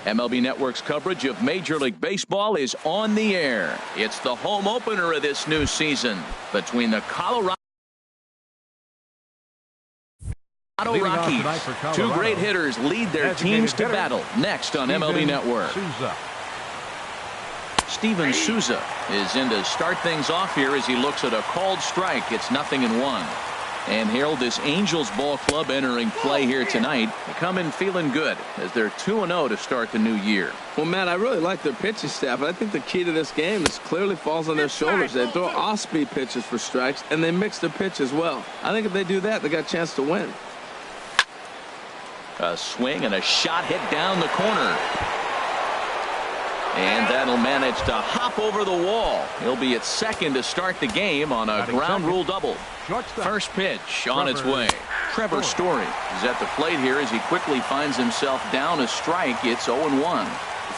MLB Network's coverage of Major League Baseball is on the air. It's the home opener of this new season between the Colorado Rockies. Two great hitters lead their teams to battle. Next on MLB Network. Steven Souza is in to start things off here as he looks at a called strike. It's 0-1. And Harold, this Angels ball club entering play here tonight, they come in feeling good as they're 2-0 to start the new year. Well, Matt, I really like their pitching staff. I think the key to this game is clearly falls on their shoulders. They throw off-speed pitches for strikes, and they mix their pitch as well. I think if they do that, they got a chance to win. A swing and a shot hit down the corner. And that'll manage to hop over the wall. He'll be at second to start the game on a ground rule double. First pitch on its way. Trevor Story is at the plate here as he quickly finds himself down a strike. It's 0-1.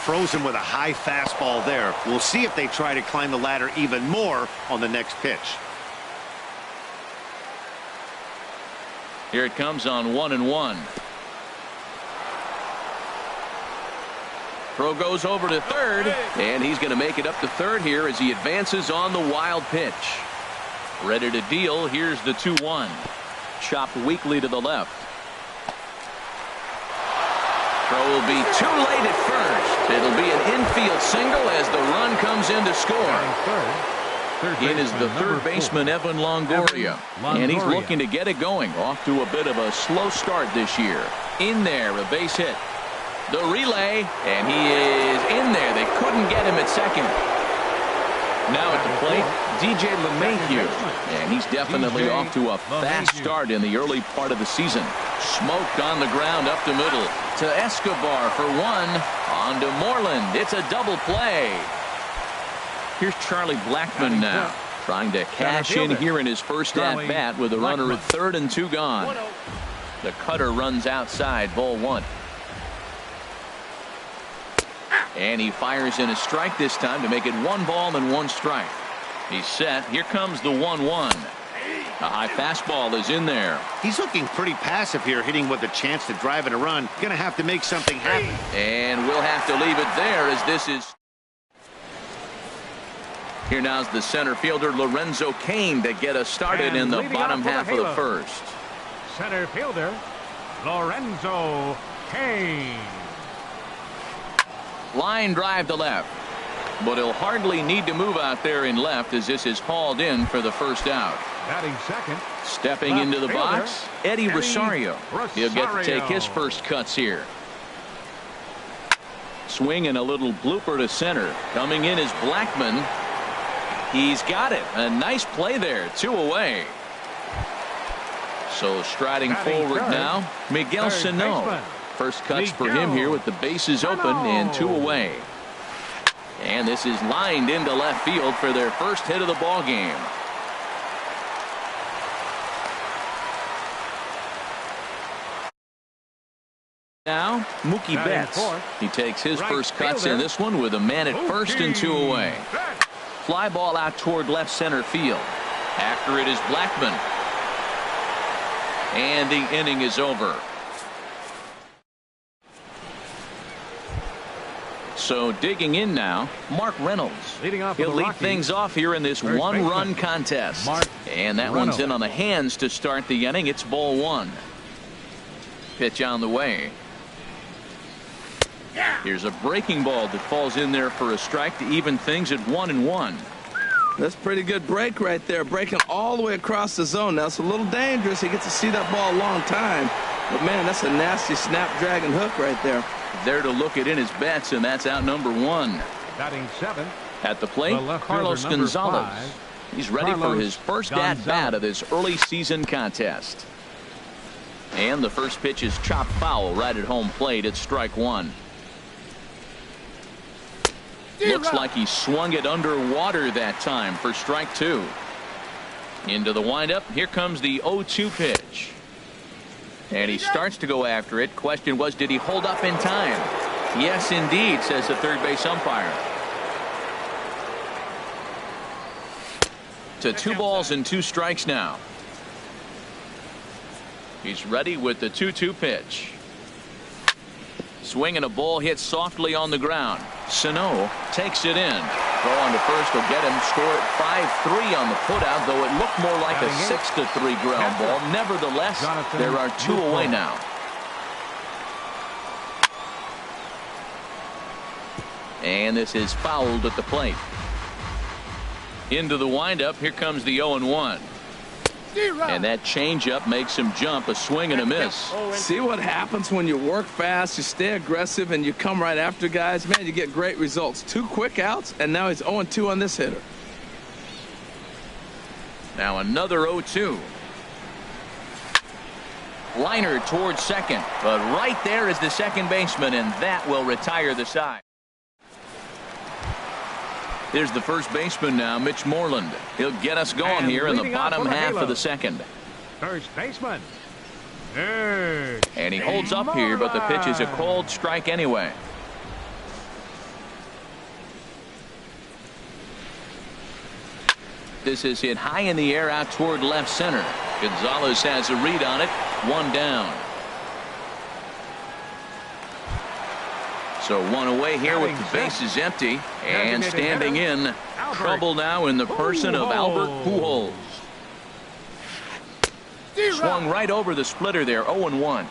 Frozen with a high fastball there. We'll see if they try to climb the ladder even more on the next pitch. Here it comes on 1-1. Throw goes over to third, and he's going to make it up to third here as he advances on the wild pitch. Ready to deal. Here's the 2-1. Chopped weakly to the left. Throw will be too late at first. It'll be an infield single as the run comes in to score. In is the third baseman, Evan Longoria. And he's looking to get it going. Off to a bit of a slow start this year. In there, a base hit. The relay, and he is in there. They couldn't get him at second. Now at the plate, DJ LeMahieu, and he's definitely off to a fast start in the early part of the season. Smoked on the ground up the middle to Escobar for one. On to Moreland. It's a double play. Here's Charlie Blackmon now, trying to cash in here in his first at-bat with a runner at third and 2 gone. The cutter runs outside, ball 1. And he fires in a strike this time to make it 1 ball and 1 strike. He's set. Here comes the 1-1. A high fastball is in there. He's looking pretty passive here, hitting with a chance to drive in a run. Going to have to make something happen. And we'll have to leave it there as this is. Here now's the center fielder Lorenzo Cain to get us started in the bottom half of the first. Center fielder Lorenzo Cain. Line drive to left, but he'll hardly need to move out there in left as this is hauled in for the first out. Batting second. Stepping into the box, Eddie Rosario. He'll get to take his first cuts here. Swing and a little blooper to center. Coming in is Blackmon. He's got it. A nice play there. 2 away. So striding forward now, Miguel Sano. First cuts for him here with the bases open and 2 away. And this is lined into left field for their first hit of the ball game. Now Mookie Betts. He takes his first cuts in this one with a man at first and 2 away. Fly ball out toward left center field. After it is Blackmon. And the inning is over. So digging in now, Mark Reynolds. He'll lead things off here in this 1-run contest. And that one's in on the hands to start the inning. It's ball 1. Pitch on the way. Here's a breaking ball that falls in there for a strike to even things at 1-1. That's a pretty good break right there. Breaking all the way across the zone. Now it's a little dangerous. He gets to see that ball a long time. But man, that's a nasty snap-dragon hook right there. There to look it in his Betts, and that's out number 1. Batting 7. At the plate, Carlos Gonzalez. He's ready for his first at-bat of this early season contest. And the first pitch is chopped foul right at home plate. It's strike 1. Looks like he swung it underwater that time for strike 2. Into the windup. Here comes the 0-2 pitch. And he starts to go after it. Question was, did he hold up in time? Yes, indeed, says the third base umpire. To 2 balls and 2 strikes now. He's ready with the 2-2 pitch. Swing and a ball hit softly on the ground. Sano takes it in. Throw on to first will get him. Score at 5-3 on the putout, though it looked more like a 6-3 ground ball. Nevertheless, there are 2 away now. And this is fouled at the plate. Into the windup. Here comes the 0-1. And that changeup makes him jump. A swing and a miss. See what happens when you work fast, you stay aggressive, and you come right after guys? Man, you get great results. 2 quick outs, and now he's 0-2 on this hitter. Now another 0-2. Liner towards second. But right there is the second baseman, and that will retire the side. Here's the first baseman now, Mitch Moreland. He'll get us going here in the bottom half of the second. First baseman. And he holds up here, but the pitch is a called strike anyway. This is hit high in the air out toward left center. Gonzalez has a read on it. 1 down. So 1 away here with the bases empty. And standing in, trouble now in the person of Albert Pujols. Swung right over the splitter there. 0-1.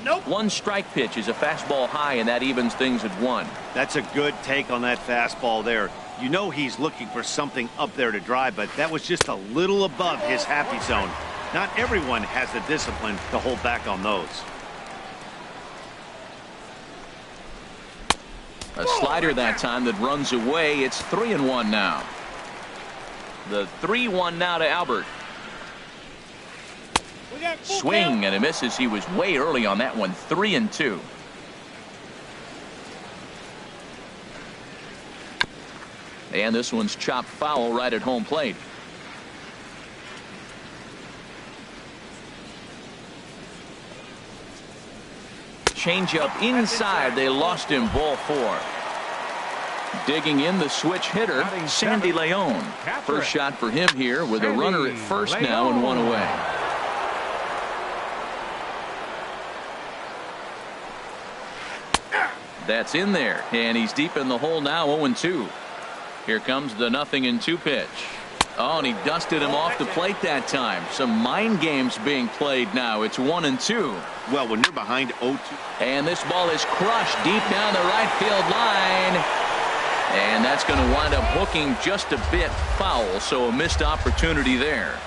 Nope. 1 strike pitch is a fastball high, and that evens things at 1. That's a good take on that fastball there. You know he's looking for something up there to drive, but that was just a little above his happy zone. Not everyone has the discipline to hold back on those. A slider that time that runs away. It's 3-1 now. The 3-1 now to Albert. Swing and a miss as he was way early on that one. 3-2. And this one's chopped foul right at home plate. Changeup inside. They lost him. Ball 4. Digging in the switch hitter, Sandy Leon. First shot for him here with a runner at first now and 1 away. That's in there, and he's deep in the hole now. 0-2. Here comes the 0-2 pitch. Oh, and he dusted him off the plate that time. Some mind games being played now. It's 1-2. Well, when you're behind 0-2. And this ball is crushed deep down the right field line. And that's going to wind up hooking just a bit foul, so a missed opportunity there.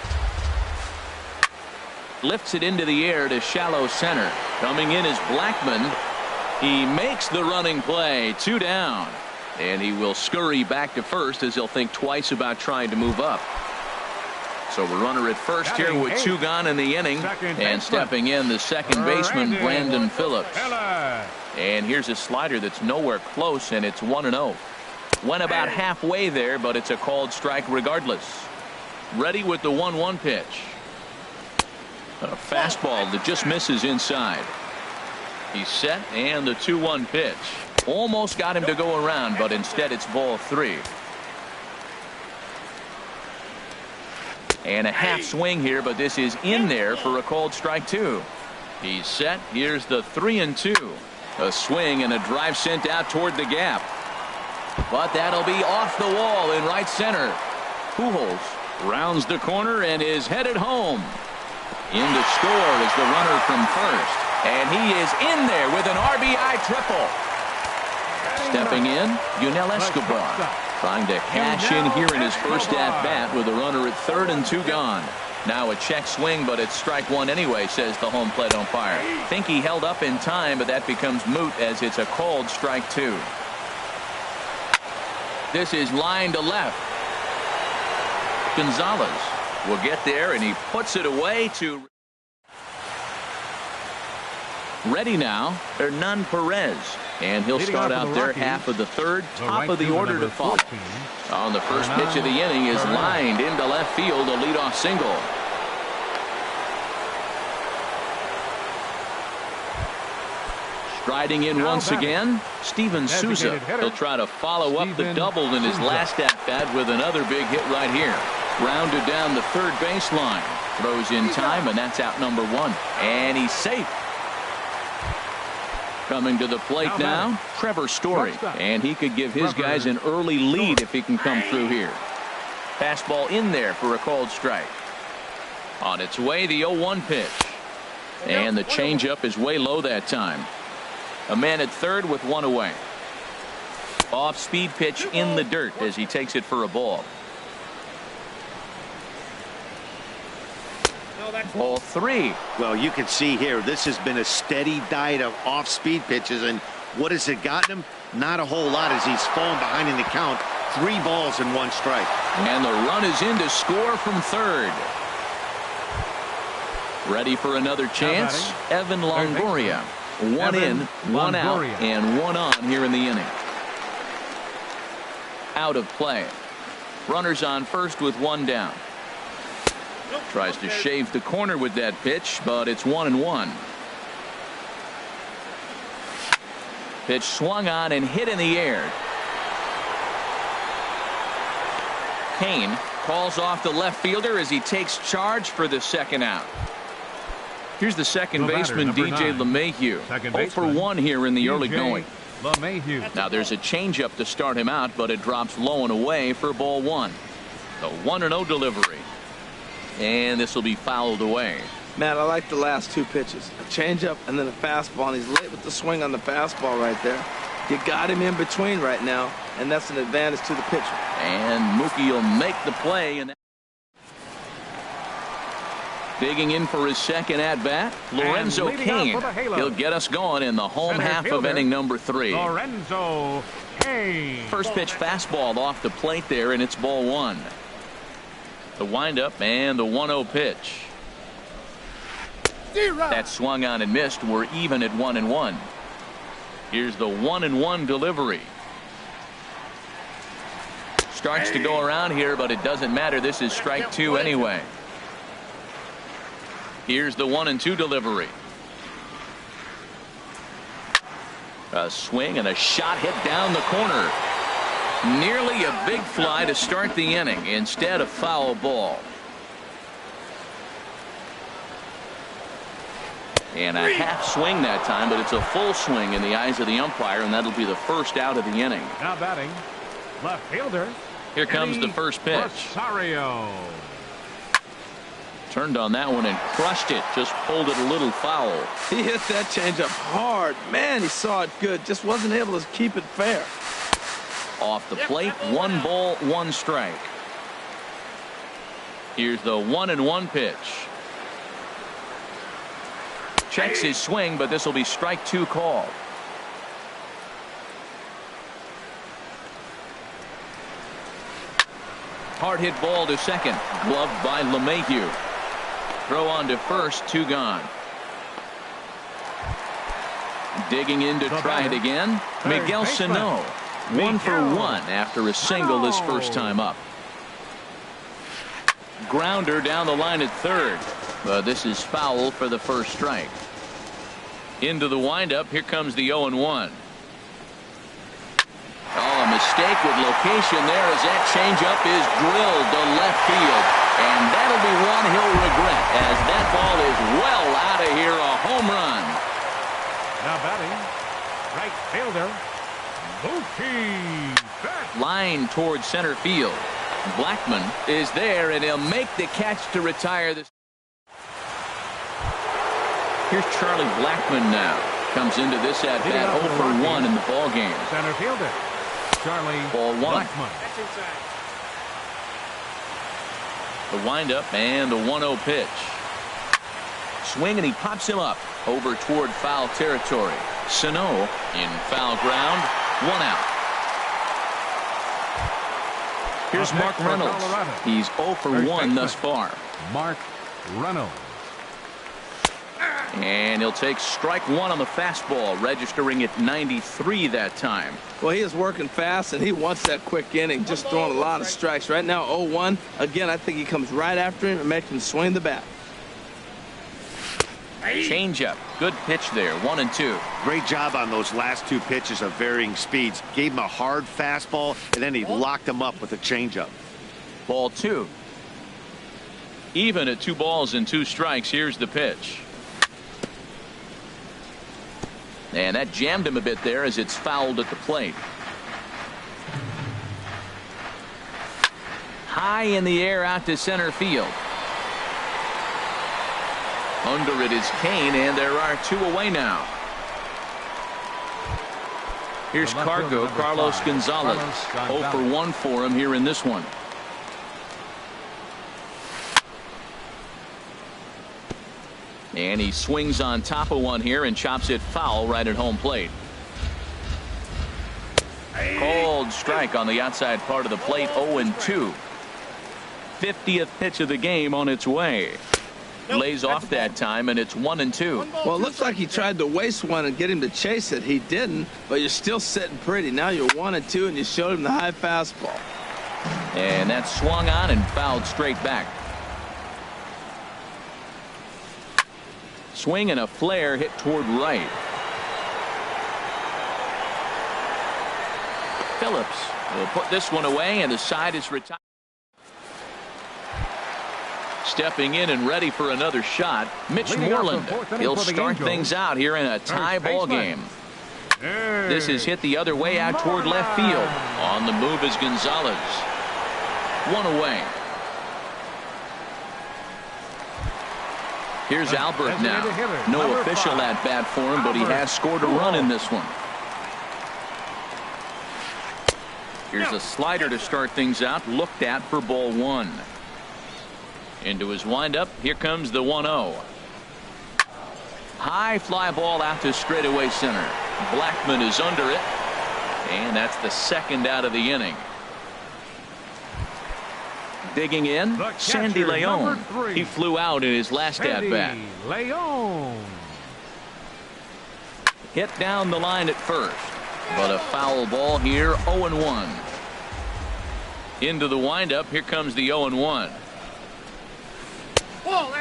Lifts it into the air to shallow center. Coming in is Blackman. He makes the running play. 2 down. And he will scurry back to first as he'll think twice about trying to move up. So a runner at first here with 2 gone in the inning. And stepping in the second baseman, Brandon Phillips. And here's a slider that's nowhere close, and it's 1-0. Went about halfway there, but it's a called strike regardless. Ready with the 1-1 pitch. A fastball that just misses inside. He's set, and the 2-1 pitch. Almost got him to go around, but instead it's ball 3. And a half swing here, but this is in there for a called strike 2. He's set. Here's the 3-2. A swing and a drive sent out toward the gap. But that'll be off the wall in right center. Pujols rounds the corner and is headed home. In to score is the runner from first. And he is in there with an RBI triple. Stepping in, Yunel Escobar. Trying to cash in here in his first at-bat with a runner at third and 2 gone. Now a check swing, but it's strike 1 anyway, says the home plate umpire. Think he held up in time, but that becomes moot as it's a called strike 2. This is line to left. Gonzalez will get there, and he puts it away to... Ready now, Hernan Perez. And he'll start out there half of the third, top of the order to follow. On the first pitch of the inning is lined into left field, a leadoff single. Striding in once again, Steven Souza. He'll try to follow up the double in his last at-bat with another big hit right here. Rounded down the third baseline. Throws in time, and that's out number one. And he's safe. Coming to the plate now, Trevor Story. And he could give his guys an early lead if he can come through here. Fastball in there for a called strike. On its way, the 0-1 pitch. And the changeup is way low that time. A man at third with one away. Off-speed pitch in the dirt as he takes it for a ball. Ball three. Well, you can see here, this has been a steady diet of off-speed pitches, and what has it gotten him? Not a whole lot as he's fallen behind in the count. 3 balls and 1 strike. And the run is in to score from third. Ready for another chance. Evan Longoria. 1 in, 1 out, and 1 on here in the inning. Out of play. Runners on first with 1 down. Tries to shave the corner with that pitch, but it's 1-1. Pitch swung on and hit in the air. Kane calls off the left fielder as he takes charge for the second out. Here's the second baseman, DJ LeMahieu. 0 for 1 here in the early going. Now there's a changeup to start him out, but it drops low and away for ball 1. The 1-0 delivery. And this will be fouled away. Man, I like the last 2 pitches. A changeup and then a fastball, and he's late with the swing on the fastball right there. You got him in between right now, and that's an advantage to the pitcher. And Mookie will make the play. And digging in for his second at-bat, Lorenzo Cain. He'll get us going in the home half of inning number 3. Lorenzo Cain. First pitch fastball off the plate there, and it's ball 1. The windup and the 1-0 pitch. That swung on and missed. We're even at 1-1. Here's the 1-1 delivery. Starts to go around here, but it doesn't matter. This is strike 2 anyway. Here's the 1-2 delivery. A swing and a shot hit down the corner. Nearly a big fly to start the inning. Instead, a foul ball. And a half swing that time, but it's a full swing in the eyes of the umpire, and that'll be the first out of the inning. Now batting, left fielder. Here comes the first pitch. Rosario. Turned on that one and crushed it. Just pulled it a little foul. He hit that changeup hard. Man, he saw it good. Just wasn't able to keep it fair. Off the plate, 1 ball, 1 strike. Here's the 1-1 pitch. Checks his swing, but this will be strike 2 called. Hard hit ball to second. Gloved by LeMahieu. Throw on to first, 2 gone. Digging in to try it again. Miguel Sano. 1 for 1 after a single his first time up. Grounder down the line at third. But this is foul for the first strike. Into the windup. Here comes the 0-1. Oh, a mistake with location there as that changeup is drilled to left field. And that'll be one he'll regret as that ball is well out of here. A home run. Now batting, right fielder, Mookie. Line towards center field. Blackman is there, and he'll make the catch to retire this. Here's Charlie Blackman now. Comes into this at bat 0 for 1 in the ball game. Center fielder, Charlie Ball 1. Blackman. The windup and the 1-0 pitch. Swing, and he pops him up over toward foul territory. Sano in foul ground. 1 out. Here's Mark Reynolds. He's 0 for 1 thus far. Mark Reynolds. And he'll take strike 1 on the fastball, registering at 93 that time. Well, he is working fast, and he wants that quick inning, just throwing a lot of strikes. Right now, 0-1. Again, I think he comes right after him and makes him swing the bat. Changeup. Good pitch there. 1-2. Great job on those last 2 pitches of varying speeds. Gave him a hard fastball, and then he locked him up with a changeup. Ball 2. Even at 2 balls and 2 strikes. Here's the pitch. And that jammed him a bit there as it's fouled at the plate. High in the air out to center field. Under it is Kane, and there are 2 away now. Here's Cargo, Carlos Gonzalez. 0 for 1 for him here in this one. And he swings on top of one here and chops it foul right at home plate. Cold strike on the outside part of the plate. 0-2. 50th pitch of the game on its way. Lays off that time, and it's 1-2. Well, it looks like he tried to waste one and get him to chase it. He didn't, but you're still sitting pretty. Now you're 1-2, and you showed him the high fastball. And that swung on and fouled straight back. Swing and a flare hit toward right. Phillips will put this one away, and the side is retired. Stepping in and ready for another shot, Mitch Moreland. He'll start things out here in a tie ball game. This is hit the other way out toward left field. On the move is Gonzalez. 1 away. Here's Albert now. No official at bat for him, but he has scored a run in this one. Here's a slider to start things out, looked at for ball 1. Into his windup. Here comes the 1-0. High fly ball out to straightaway center. Blackman is under it, and that's the second out of the inning. Digging in, Sandy Leon. He flew out in his last at bat. Hit down the line at first, but a foul ball here. 0-1. Into the windup. Here comes the 0-1.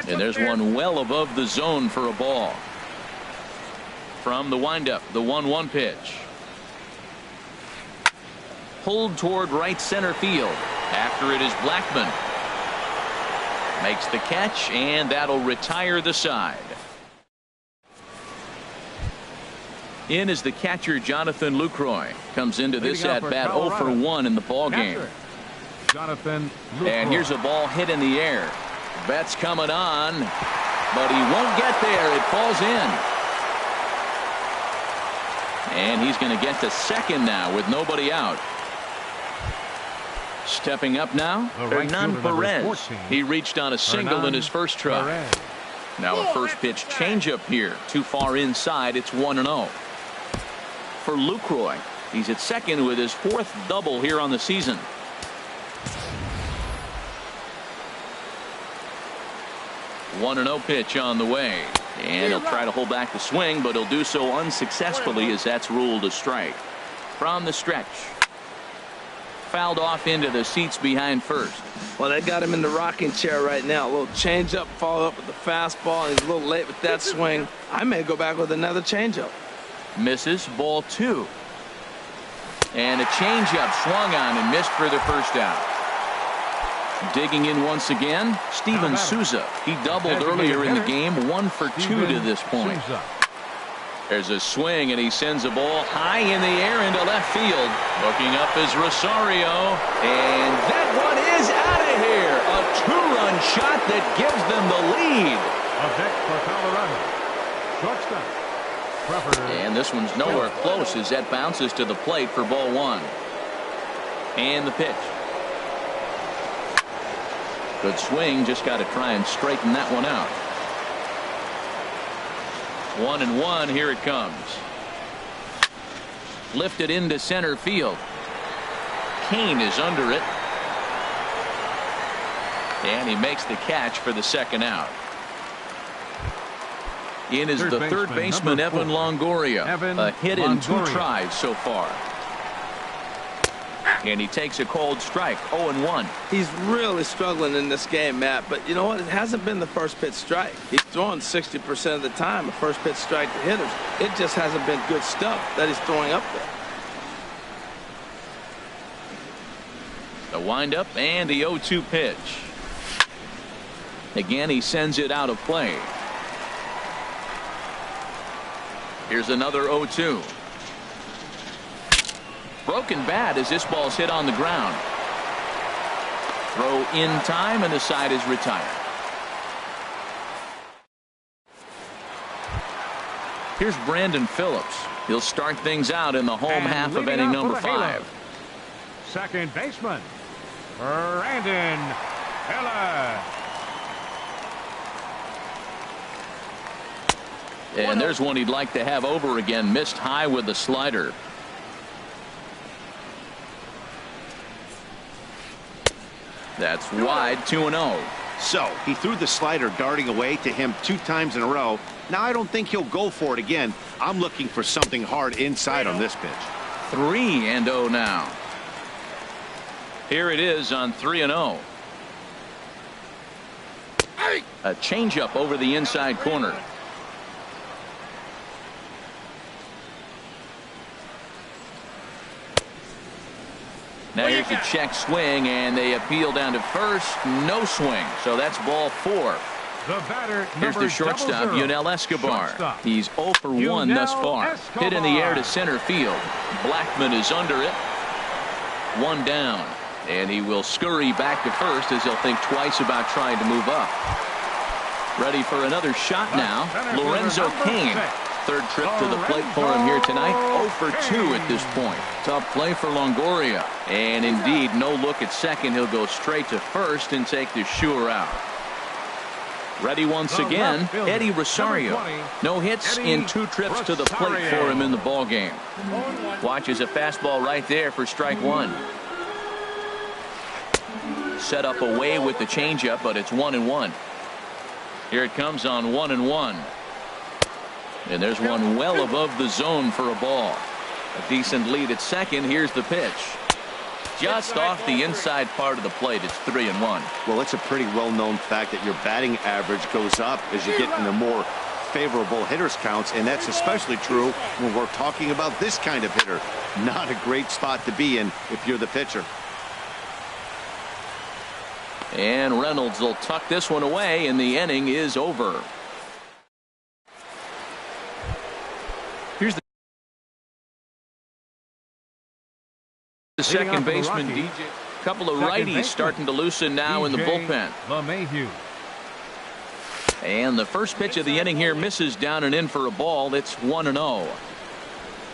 And there's one well above the zone for a ball. From the windup, the 1-1 pitch. Pulled toward right center field. After it is Blackman. Makes the catch, and that'll retire the side. In is the catcher, Jonathan Lucroy. Comes into this at bat 0 for 1 in the ball game. And here's a ball hit in the air. Bet's coming on, but he won't get there. It falls in. And he's going to get to second now with nobody out. Stepping up now, Hernan Perez. He reached on a single in his first try. Now a first pitch changeup here. Too far inside. It's 1-0. For Lucroy, he's at second with his 4th double here on the season. One 1-0 pitch on the way, and he'll try to hold back the swing, but he'll do so unsuccessfully as that's ruled a strike. From the stretch, fouled off into the seats behind first. Well, they got him in the rocking chair right now. A little changeup, followed up with the fastball, and he's a little late with that swing. I may go back with another changeup. Misses, ball 2. And a changeup swung on and missed for the first out. Digging in once again, Steven Souza. He doubled earlier in the game, 1 for 2 to this point. There's a swing, and he sends a ball high in the air into left field. Looking up is Rosario, and that one is out of here. A 2-run shot that gives them the lead. And this one's nowhere close as that bounces to the plate for ball 1. And the pitch. Good swing, just got to try and straighten that one out. 1-1, here it comes. Lifted into center field. Kane is under it. And he makes the catch for the second out. In is the third baseman, Evan Longoria. A hit in 2 tries so far. And he takes a cold strike. 0-1. He's really struggling in this game, Matt, but you know what? It hasn't been the first pitch strike. He's throwing 60% of the time a first pitch strike to hitters. It just hasn't been good stuff that he's throwing up there. The windup and the 0-2 pitch. Again, he sends it out of play. Here's another 0-2. Broken bat as this ball's hit on the ground. Throw in time, and the side is retired. Here's Brandon Phillips. He'll start things out in the home half of inning number 5. Second baseman, Brandon Phillips. And there's one he'd like to have over again. Missed high with the slider. That's wide, 2-0. So he threw the slider darting away to him 2 times in a row. Now I don't think he'll go for it again. I'm looking for something hard inside on this pitch. 3-0 now. Here it is on 3-0. A changeup over the inside corner. Now here's the check swing, and they appeal down to first. No swing, so that's ball 4. The batter, here's the shortstop, Yunel Escobar. He's 0 for 1 thus far. Hit in the air to center field. Blackman is under it. 1 down, and he will scurry back to first as he'll think twice about trying to move up. Ready for another shot now. Lorenzo Cain. Third trip to the plate for him here tonight. 0 for 2 at this point. Tough play for Longoria. And indeed, no look at second. He'll go straight to first and take the sure out. Ready once again, Eddie Rosario. No hits in 2 trips to the plate for him in the ball game. Watches a fastball right there for strike 1. Set up away with the changeup, but it's 1-1. Here it comes on 1-1. And there's one well above the zone for a ball. A decent lead at second. Here's the pitch. Just off the inside part of the plate. It's 3-1. Well, it's a pretty well-known fact that your batting average goes up as you get into more favorable hitters counts, and that's especially true when we're talking about this kind of hitter. Not a great spot to be in if you're the pitcher. And Reynolds will tuck this one away, and the inning is over. Here's the second baseman, DJ. Couple of righties starting to loosen now in the bullpen. And the first pitch of the inning here misses down and in for a ball. It's 1-0.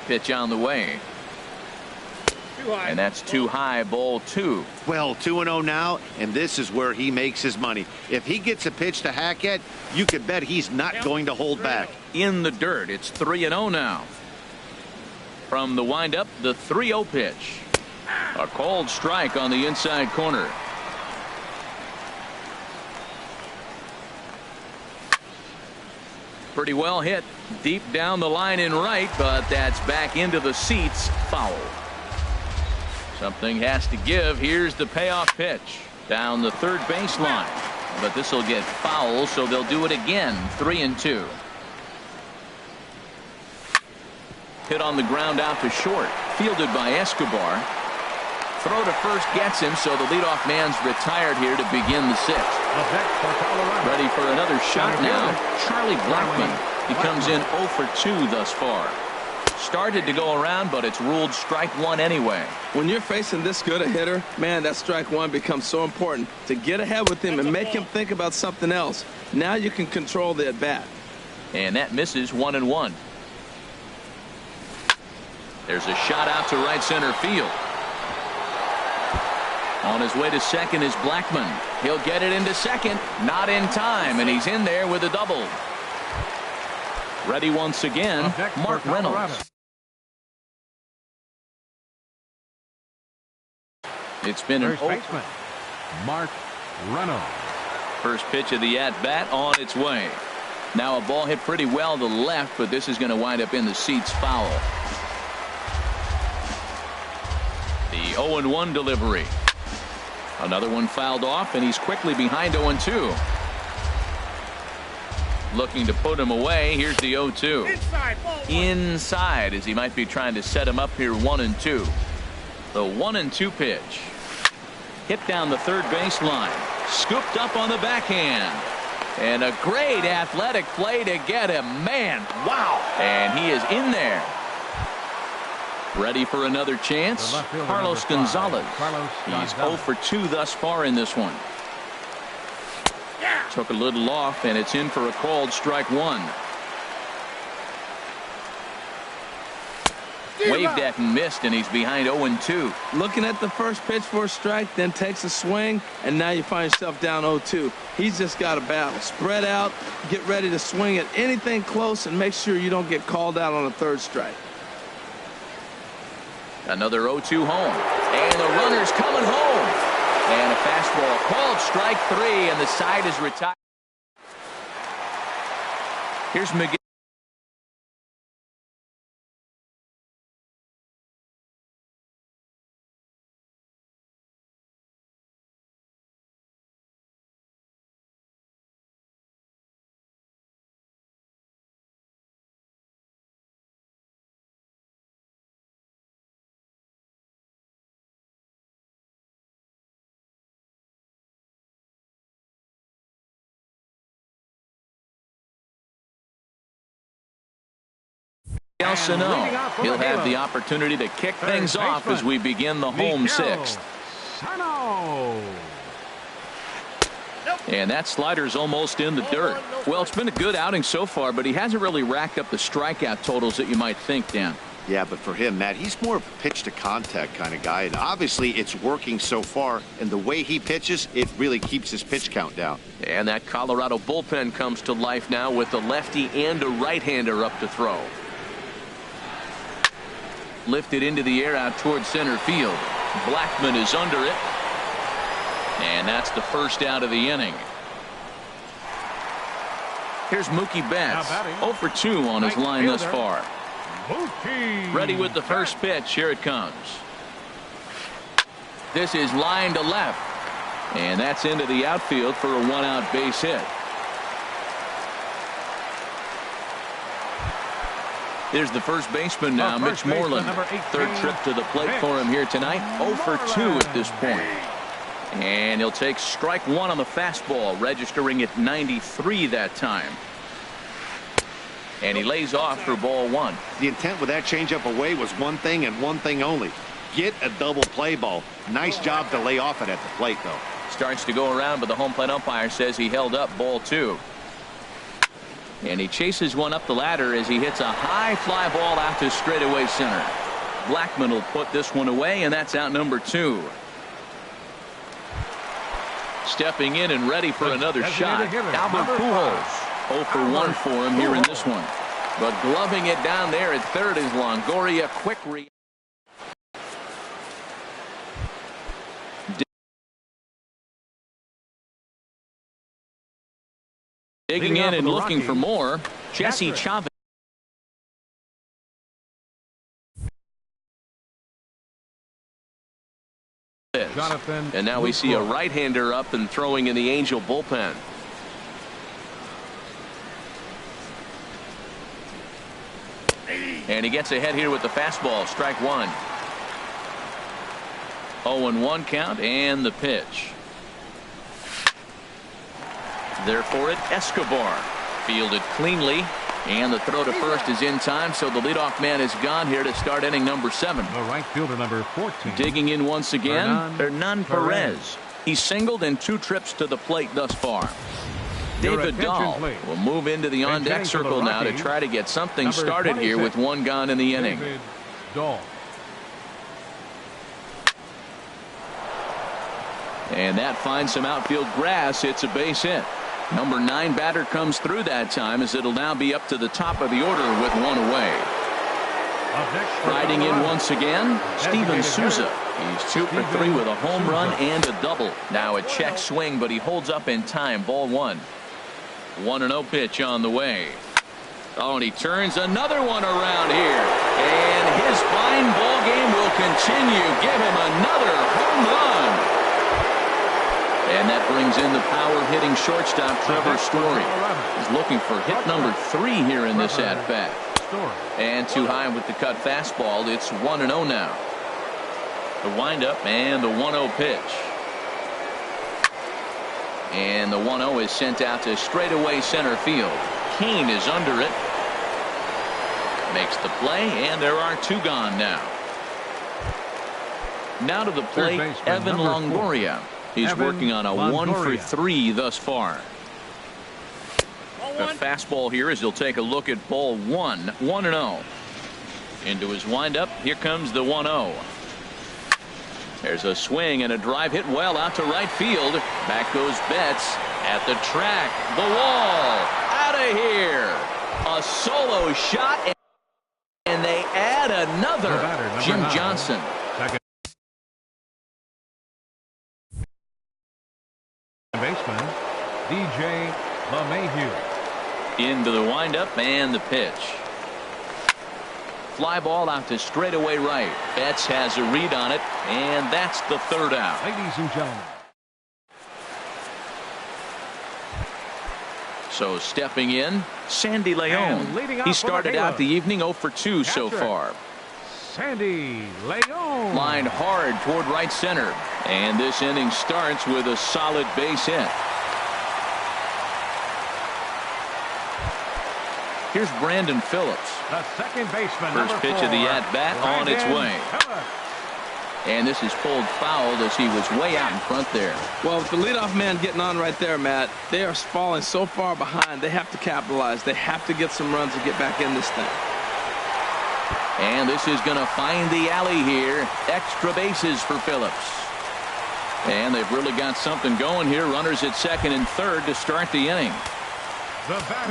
Pitch on the way. And that's too high, ball 2. Well, 2-0 now, and this is where he makes his money. If he gets a pitch to hack at, you can bet he's not going to hold back. In the dirt, it's 3-0 now. From the windup, the 3-0 pitch. A called strike on the inside corner. Pretty well hit deep down the line in right, but that's back into the seats. Foul. Something has to give. Here's the payoff pitch down the third baseline, but this will get foul, so they'll do it again. 3-2. Hit on the ground out to short, fielded by Escobar. Throw to first gets him, so the leadoff man's retired here to begin the 6th. Ready for another shot now. Charlie Blackman. He comes in 0 for 2 thus far. Started to go around, but it's ruled strike 1 anyway. When you're facing this good a hitter, man, that strike 1 becomes so important to get ahead with him and make him think about something else. Now you can control the at bat. And that misses. 1-1. There's a shot out to right center field. On his way to second is Blackman. He'll get it into second. Not in time, and he's in there with a double. Ready once again, Mark Reynolds. It's been an first baseman, Mark Reynolds. First pitch of the at-bat on its way. Now a ball hit pretty well to the left, but this is going to wind up in the seats. Foul. The 0-1 delivery. Another one fouled off, and he's quickly behind 0-2. Looking to put him away. Here's the 0-2. Inside, as he might be trying to set him up here. 1-2. The 1-2 pitch. Hit down the third baseline. Scooped up on the backhand. And a great athletic play to get him. Man, wow. And he is in there. Ready for another chance. Carlos Gonzalez. He's 0 for 2 thus far in this one. Took a little off, and it's in for a called strike one. Waved at and missed, and he's behind 0-2. Looking at the first pitch for a strike, then takes a swing, and now you find yourself down 0-2. He's just got a battle. Spread out, get ready to swing at anything close, and make sure you don't get called out on a third strike. Another 0-2 home. And the runner's coming home. And a fastball called strike 3, and the side is retired. Here's Miguel. Sano. He'll have the opportunity to kick things off as we begin the home sixth. And that slider's almost in the dirt. Well, it's been a good outing so far, but he hasn't really racked up the strikeout totals that you might think, Dan. Yeah, but for him, Matt, he's more of a pitch-to-contact kind of guy, and obviously it's working so far, and the way he pitches, it really keeps his pitch count down. And that Colorado bullpen comes to life now with a lefty and a right-hander up to throw. Lifted into the air out towards center field. Blackmon is under it. And that's the first out of the inning. Here's Mookie Betts. 0 for 2 on his line thus far. Ready with the first pitch. Here it comes. This is line to left. And that's into the outfield for a one-out base hit. Here's the first baseman now, Mitch Moreland. Third trip to the plate for him here tonight. 0 for 2 at this point. And he'll take strike one on the fastball, registering at 93 that time. And he lays off for ball one. The intent with that changeup away was one thing and one thing only. Get a double play ball. Nice job to lay off it at the plate, though. Starts to go around, but the home plate umpire says he held up ball two. And he chases one up the ladder as he hits a high fly ball out to straightaway center. Blackmon will put this one away, and that's out number 2. Stepping in and ready for another shot, Albert Pujols. 0 for 1 for him here in this one. But gloving it down there at third is Longoria. Quick reaction. Digging in and looking for more, Jesse Chavez. And now we see a right-hander up and throwing in the Angel bullpen. And he gets ahead here with the fastball. Strike one. 0-1 count and the pitch. There for it, Escobar. Fielded cleanly. And the throw to first is in time, so the leadoff man is gone here to start inning number 7. The right fielder, number 14. Digging in once again, Hernan Perez. He's singled in 2 trips to the plate thus far. David Dahl will move into the on-deck circle now to try to get something started here with 1 gone in the inning. David Dahl. And that finds some outfield grass. It's a base hit. Number 9 batter comes through that time as it'll now be up to the top of the order with 1 away. Riding in once again, Steven Souza. He's 2 for 3 with a home run and a double. Now a check swing, but he holds up in time. Ball 1. 1-0 pitch on the way. Oh, and he turns another one around here. And his fine ball game will continue. Give him another home run. And that brings in the power-hitting shortstop, Trevor Story. He's looking for hit number 3 here in this at-bat. And too high with the cut fastball. It's 1-0 now. The windup and the 1-0 pitch. And the 1-0 is sent out to straightaway center field. Kane is under it. Makes the play, and there are 2 gone now. Now to the plate, Evan Longoria. He's working on a 1 for 3 thus far. A fastball here as he'll take a look at ball 1. 1-0. Into his windup. Here comes the 1-0. There's a swing and a drive hit well out to right field. Back goes Betts at the track. The wall. Out of here. A solo shot. And they add another. Jim Johnson. Baseman DJ LeMahieu. Into the windup and the pitch. Fly ball out to straightaway right. Betts has a read on it, and that's the 3rd out. Ladies and gentlemen. So stepping in, Sandy Leon. He started out the evening 0 for 2 so far. Sandy Leon. Lined hard toward right center. And this inning starts with a solid base hit. Here's Brandon Phillips. The second baseman. First pitch of the at-bat on its way. And this is pulled foul as he was way out in front there. Well, with the leadoff man getting on right there, Matt, they are falling so far behind. They have to capitalize. They have to get some runs to get back in this thing. And this is going to find the alley here. Extra bases for Phillips. And they've really got something going here. Runners at second and third to start the inning.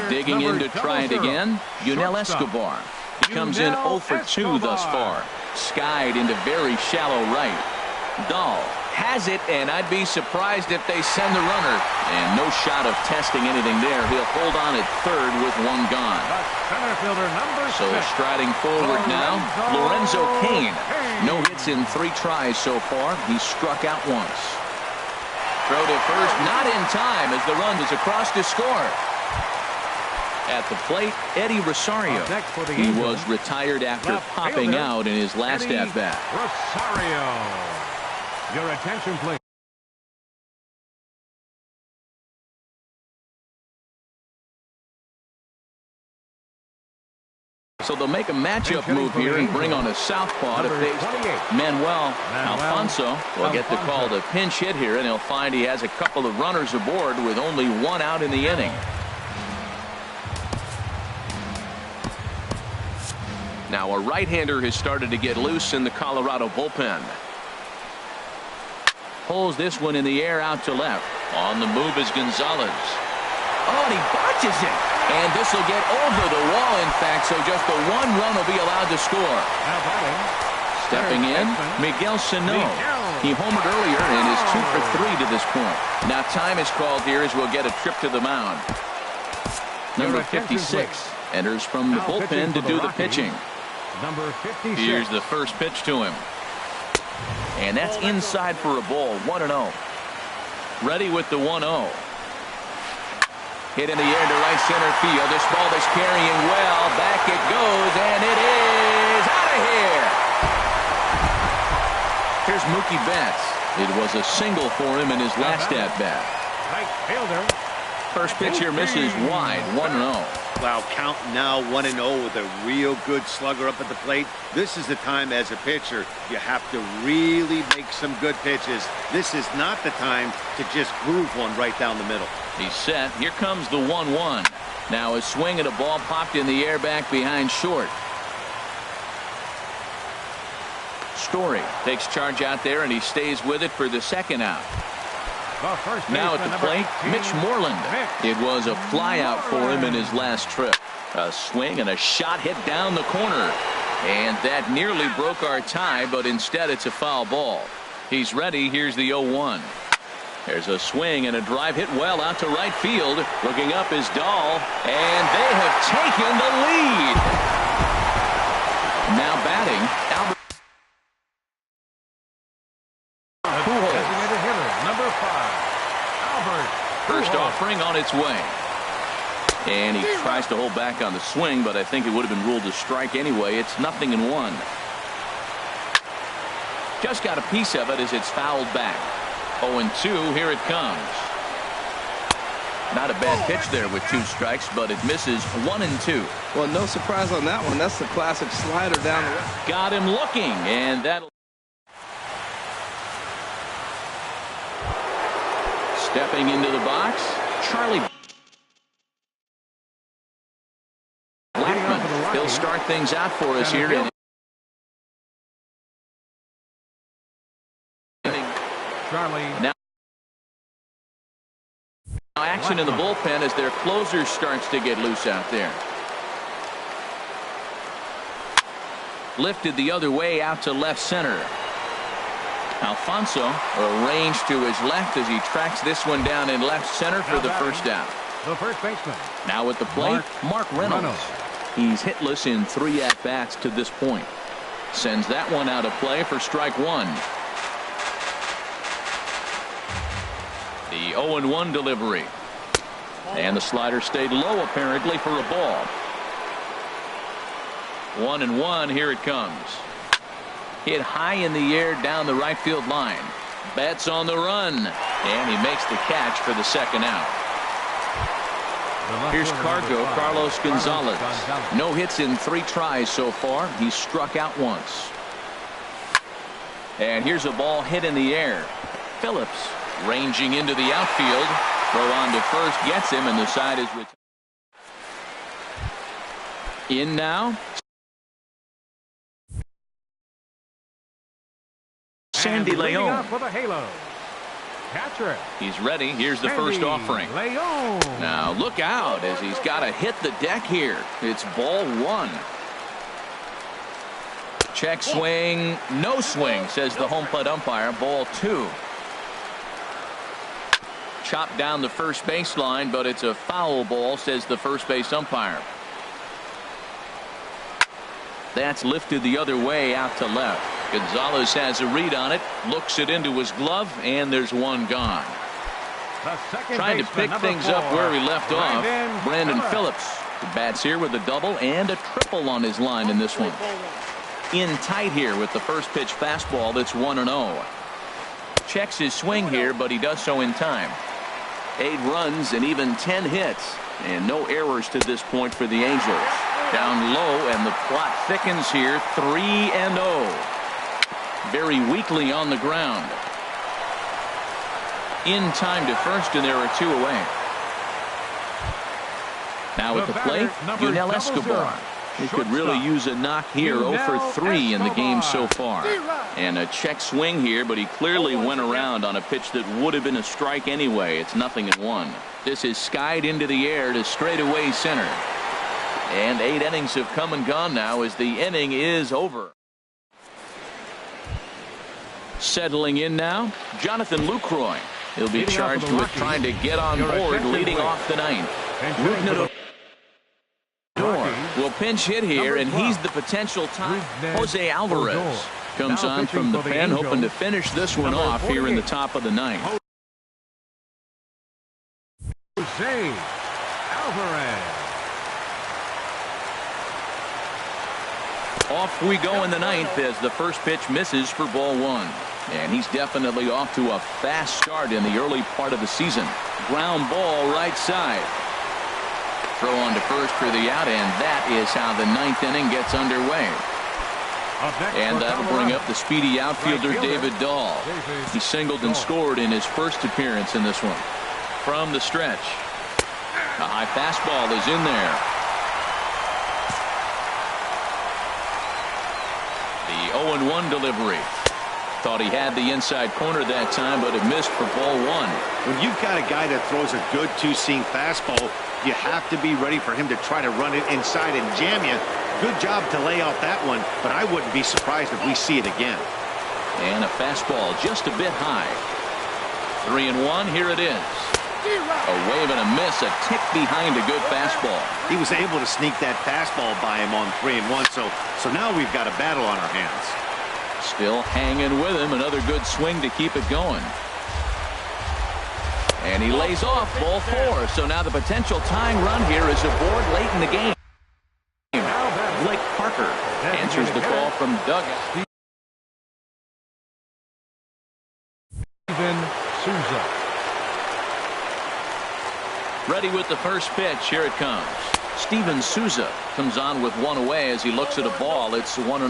Digging in to try it again. Yunel Escobar. He comes in 0 for 2 thus far. Skied into very shallow right. Dahl has it, and I'd be surprised if they send the runner. And no shot of testing anything there. He'll hold on at third with 1 gone. So striding forward now, Lorenzo Cain. No hits in 3 tries so far. He struck out once. Throw to first, not in time as the run is across to score. At the plate, Eddie Rosario. He was retired after popping out in his last at-bat. Rosario. Your attention, please. So they'll make a matchup move here and bring on a southpaw to face Manuel Alfonso. Will get the call to pinch hit here, and he'll find he has a couple of runners aboard with only 1 out in the inning. Now a right-hander has started to get loose in the Colorado bullpen. Pulls this one in the air out to left. On the move is Gonzalez. Oh, and he botches it. And this will get over the wall, in fact, so just the 1 run will be allowed to score. Stepping in, Miguel Sano. He homered earlier and is 2 for 3 to this point. Now time is called here as we'll get a trip to the mound. Number 56 enters from the bullpen to do the pitching. Number 56. Here's the first pitch to him. And that's inside for a ball. 1-0. Ready with the 1-0. Hit in the air to right center field. This ball is carrying well. Back it goes, and it is out of here. Here's Mookie Betts. It was a single for him in his last at-bat. Right fielder. First pitch here misses wide. 1-0. Wow, count now 1-0 with a real good slugger up at the plate. This is the time as a pitcher you have to really make some good pitches. This is not the time to just groove one right down the middle. He's set. Here comes the 1-1. Now a swing at a ball popped in the air back behind short. Story takes charge out there, and he stays with it for the second out. Now at the plate, Mitch Moreland. It was a flyout for him in his last trip. A swing and a shot hit down the corner. And that nearly broke our tie, but instead it's a foul ball. He's ready. Here's the 0-1. There's a swing and a drive hit well out to right field. Looking up is Dahl, and they have taken the lead. Now batting, Albert. Designated hitter, number 5, Albert. First offering on its way. And he tries to hold back on the swing, but I think it would have been ruled a strike anyway. It's 0-1. Just got a piece of it as it's fouled back. 0-2, here it comes. Not a bad pitch there with 2 strikes, but it misses 1 and 2. Well, no surprise on that one. That's the classic slider down the way. Got him looking, and that'll... Stepping into the box, Charlie Blackman. He'll start things out for us here. Now action in the bullpen as their closer starts to get loose out there. Lifted the other way out to left center. Alfonso arranged to his left as he tracks this one down in left center for the first out. The first baseman. Now at the plate, Mark Reynolds. He's hitless in 3 at-bats to this point. Sends that one out of play for strike 1. The 0-1 delivery. And the slider stayed low apparently for a ball. 1-1, here it comes. Hit high in the air down the right field line. Betts on the run. And he makes the catch for the second out. Here's Carlos Gonzalez. No hits in 3 tries so far. He's struck out once. And here's a ball hit in the air. Phillips ranging into the outfield. Throw on to first gets him, and the side is retired. In now. Sandy Leon. For the halo. Catcher. He's ready. Here's the first offering. Leon. Now look out as he's got to hit the deck here. It's ball 1. Check swing. No swing, says the home plate umpire. Ball 2. Chopped down the first baseline, but it's a foul ball, says the first base umpire. That's lifted the other way out to left. Gonzalez has a read on it, looks it into his glove, and there's one gone. Trying to pick things up where he left off. Brandon Phillips. The bats here with a double and a triple on his line in this one. In tight here with the first pitch fastball that's 1-0. Checks his swing here, but he does so in time. 8 runs and even 10 hits, and no errors to this point for the Angels. Down low, and the plot thickens here. 3-0. Very weakly on the ground. In time to first, and there are 2 away. Now at the plate, Yunel Escobar. He could really use a knock here. 0 for 3 in the game so far. And a check swing here, but he clearly went around on a pitch that would have been a strike anyway. It's 0-1. This is skied into the air to straightaway center. And 8 innings have come and gone now as the inning is over. Settling in now, Jonathan Lucroy. He'll be charged with trying to get on board leading off the 9th. Will pinch hit here, and he's the potential tie. Jose Alvarez comes on from the pen, hoping to finish this one off here in the top of the 9th. Jose Alvarez. Off we go in the 9th as the first pitch misses for ball 1. And he's definitely off to a fast start in the early part of the season. Ground ball right side. Throw on to first for the out, and that is how the 9th inning gets underway. And that'll bring up the speedy outfielder David Dahl. He singled and scored in his first appearance in this one. From the stretch. A high fastball is in there. The 0-1 delivery. Thought he had the inside corner that time, but it missed for ball 1. When you've got a guy that throws a good 2-seam fastball, you have to be ready for him to try to run it inside and jam you. Good job to lay out that one, but I wouldn't be surprised if we see it again. And a fastball just a bit high. 3-1, here it is. A wave and a miss, a tick behind a good fastball. He was able to sneak that fastball by him on 3-1, so now we've got a battle on our hands. Still hanging with him. Another good swing to keep it going. And he lays off ball 4. So now the potential tying run here is aboard late in the game. Blake Parker answers the call from dugout. Steven Souza. Ready with the first pitch. Here it comes. Steven Souza comes on with one away as he looks at a ball. It's 1-0.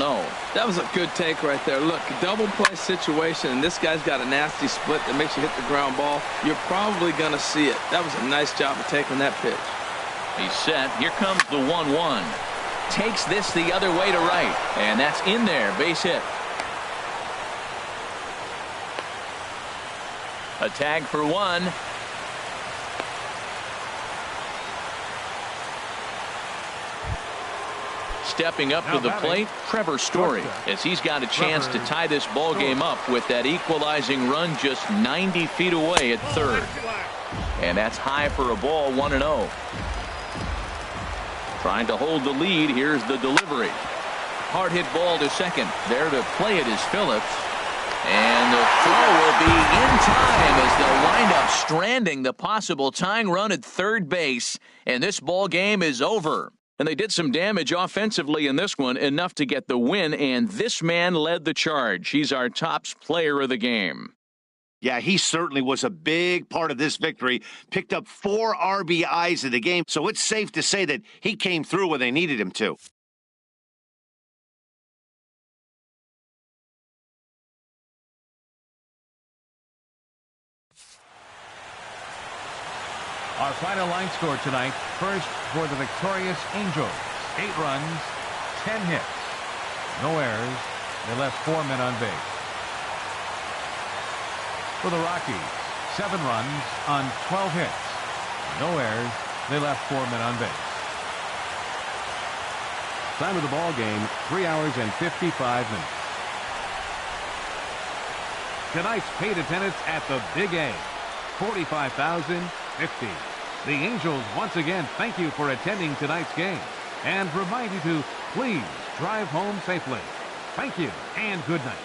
That was a good take right there. Look, double play situation, and this guy's got a nasty split that makes you hit the ground ball. You're probably going to see it. That was a nice job of taking that pitch. He's set. Here comes the 1-1. Takes this the other way to right, and that's in there. Base hit. A tag for one. Stepping up to the plate, Trevor Story, as he's got a chance to tie this ball game up with that equalizing run just 90 feet away at third. And that's high for a ball, 1-0. Trying to hold the lead. Here's the delivery. Hard hit ball to second. There to play it is Phillips. And the throw will be in time as they'll wind up stranding the possible tying run at third base. And this ball game is over. And they did some damage offensively in this one, enough to get the win, and this man led the charge. He's our top player of the game. Yeah, he certainly was a big part of this victory. Picked up 4 RBIs in the game, so it's safe to say that he came through when they needed him to. Our final line score tonight. First for the victorious Angels. 8 runs, 10 hits. No errors. They left 4 men on base. For the Rockies, 7 runs on 12 hits. No errors. They left 4 men on base. Time of the ball game, 3 hours and 55 minutes. Tonight's paid attendance at the Big A, 45,050. The Angels once again thank you for attending tonight's game and remind you to please drive home safely. Thank you and good night.